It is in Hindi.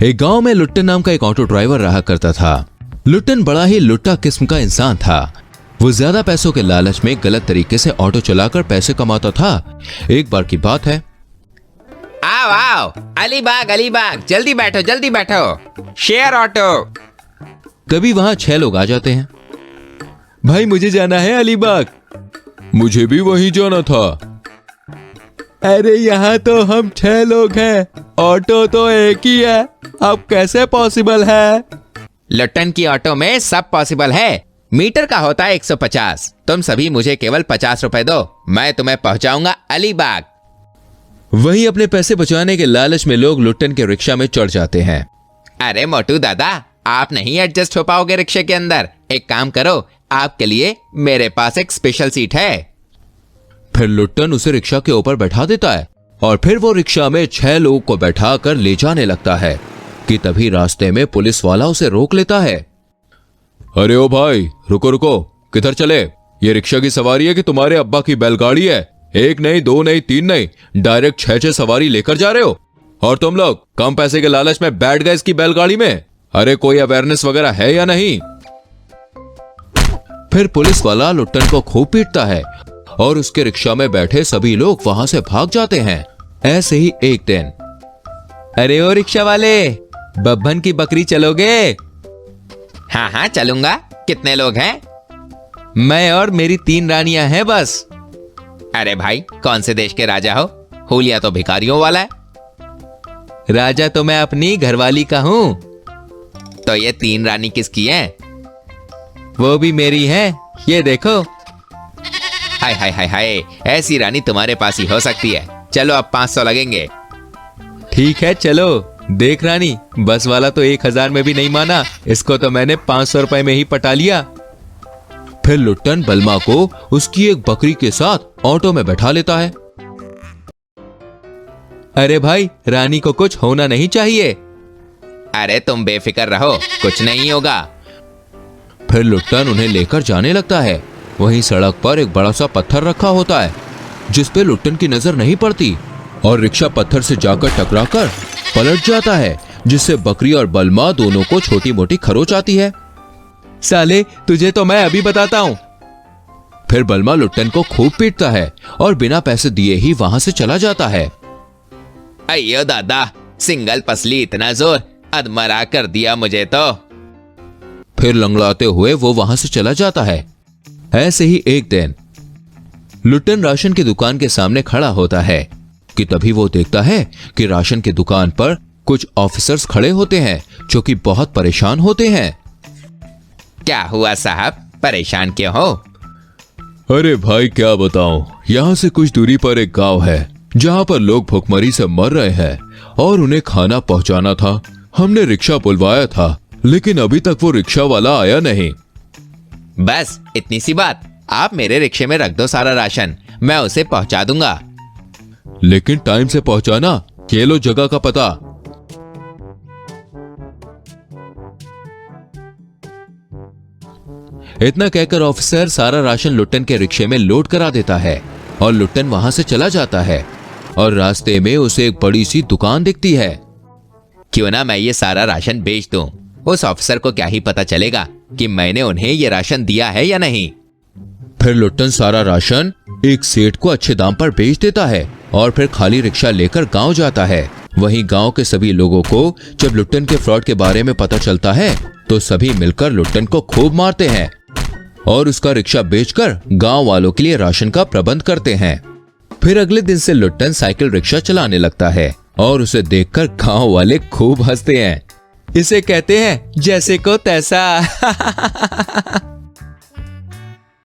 एक गांव में लुट्टन नाम का एक ऑटो ड्राइवर रहा करता था। लुट्टन बड़ा ही लुट्टा किस्म का इंसान था। वो ज्यादा पैसों के लालच में गलत तरीके से ऑटो चलाकर पैसे कमाता था। एक बार की बात है। आओ आओ, अलीबाग, जल्दी बैठो, शेयर ऑटो। तभी वहां 6 लोग आ जाते हैं। भाई मुझे जाना है अलीबाग। मुझे भी वहीं जाना था। अरे यहाँ तो हम 6 लोग हैं, ऑटो तो एक ही है, अब कैसे पॉसिबल है? लुट्टन की ऑटो में सब पॉसिबल है। मीटर का होता है 150। तुम सभी मुझे केवल 50 रुपए दो, मैं तुम्हें पहुंचाऊंगा अलीबाग। वहीं अपने पैसे बचाने के लालच में लोग लुट्टन के रिक्शा में चढ़ जाते हैं। अरे मोटू दादा, आप नहीं एडजस्ट हो पाओगे रिक्शे के अंदर। एक काम करो, आपके लिए मेरे पास एक स्पेशल सीट है। फिर लुट्टन उसे रिक्शा के ऊपर बैठा देता है और फिर वो रिक्शा में 6 लोगों को बैठाकर ले जाने लगता है कि तभी रास्ते में पुलिस वाला उसे रोक लेता है। अरे ओ भाई, रुको रुको, किधर चले? ये रिक्शा की सवारी है कि तुम्हारे अब्बा की बैलगाड़ी है? 1 नहीं, 2 नहीं, 3 नहीं, डायरेक्ट 6 सवारी लेकर जा रहे हो। और तुम लोग कम पैसे के लालच में बैठ गए इसकी बैलगाड़ी में। अरे कोई अवेयरनेस वगैरह है या नहीं? फिर पुलिस वाला लुट्टन को खूब पीटता है और उसके रिक्शा में बैठे सभी लोग वहां से भाग जाते हैं। ऐसे ही एक दिन, अरे ओ रिक्शा वाले, बब्बन की बकरी चलोगे? हाँ चलूंगा। कितने लोग हैं? मैं और मेरी 3 रानियां हैं बस। अरे भाई, कौन से देश के राजा हो? हुलिया तो भिखारियों वाला है। राजा तो मैं अपनी घरवाली का हूं। तो ये 3 रानी किसकी हैं? वो भी मेरी है, ये देखो। हाय हाय हाय हाय, ऐसी रानी तुम्हारे पास ही हो सकती है। चलो अब 500 लगेंगे। ठीक है चलो। देख रानी, बस वाला तो 1000 में भी नहीं माना, इसको तो मैंने 500 रुपए में ही पटा लिया। फिर लुट्टन बलमा को उसकी एक बकरी के साथ ऑटो में बैठा लेता है। अरे भाई, रानी को कुछ होना नहीं चाहिए। अरे तुम बेफिक्र रहो, कुछ नहीं होगा। फिर लुट्टन उन्हें लेकर जाने लगता है। वहीं सड़क पर एक बड़ा सा पत्थर रखा होता है जिस पे लुट्टन की नजर नहीं पड़ती और रिक्शा पत्थर से जाकर टकराकर पलट जाता है, जिससे बकरी और बलमा दोनों को छोटी मोटी खरोच आती है। साले, तुझे तो मैं अभी बताता हूं। फिर बलमा लुट्टन को खूब पीटता है और बिना पैसे दिए ही वहां से चला जाता है। अयो दादा, सिंगल पसली इतना जोर, अधमरा कर दिया मुझे तो। फिर लंगड़ाते हुए वो वहां से चला जाता है। ऐसे ही एक दिन लुट्टन राशन की दुकान के सामने खड़ा होता है कि तभी वो देखता है कि राशन की दुकान पर कुछ ऑफिसर्स खड़े होते हैं जो कि बहुत परेशान होते हैं। क्या हुआ साहब, परेशान क्यों हो? अरे भाई क्या बताऊं, यहाँ से कुछ दूरी पर एक गांव है जहाँ पर लोग भुखमरी से मर रहे हैं और उन्हें खाना पहुँचाना था। हमने रिक्शा बुलवाया था लेकिन अभी तक वो रिक्शा वाला आया नहीं। बस इतनी सी बात, आप मेरे रिक्शे में रख दो सारा राशन, मैं उसे पहुंचा दूंगा। लेकिन टाइम से पहुंचाना, ये लो जगह का पता। इतना कहकर ऑफिसर सारा राशन लुट्टन के रिक्शे में लोड करा देता है और लुट्टन वहां से चला जाता है और रास्ते में उसे एक बड़ी सी दुकान दिखती है। क्यों ना मैं ये सारा राशन बेच दूं, उस ऑफिसर को क्या ही पता चलेगा कि मैंने उन्हें ये राशन दिया है या नहीं। फिर लुट्टन सारा राशन एक सेठ को अच्छे दाम पर बेच देता है और फिर खाली रिक्शा लेकर गांव जाता है। वहीं गांव के सभी लोगों को जब लुट्टन के फ्रॉड के बारे में पता चलता है तो सभी मिलकर लुट्टन को खूब मारते हैं और उसका रिक्शा बेचकर गांव वालों के लिए राशन का प्रबंध करते हैं। फिर अगले दिन से लुट्टन साइकिल रिक्शा चलाने लगता है और उसे देखकर गांव वाले खूब हंसते हैं। इसे कहते हैं जैसे को तैसा।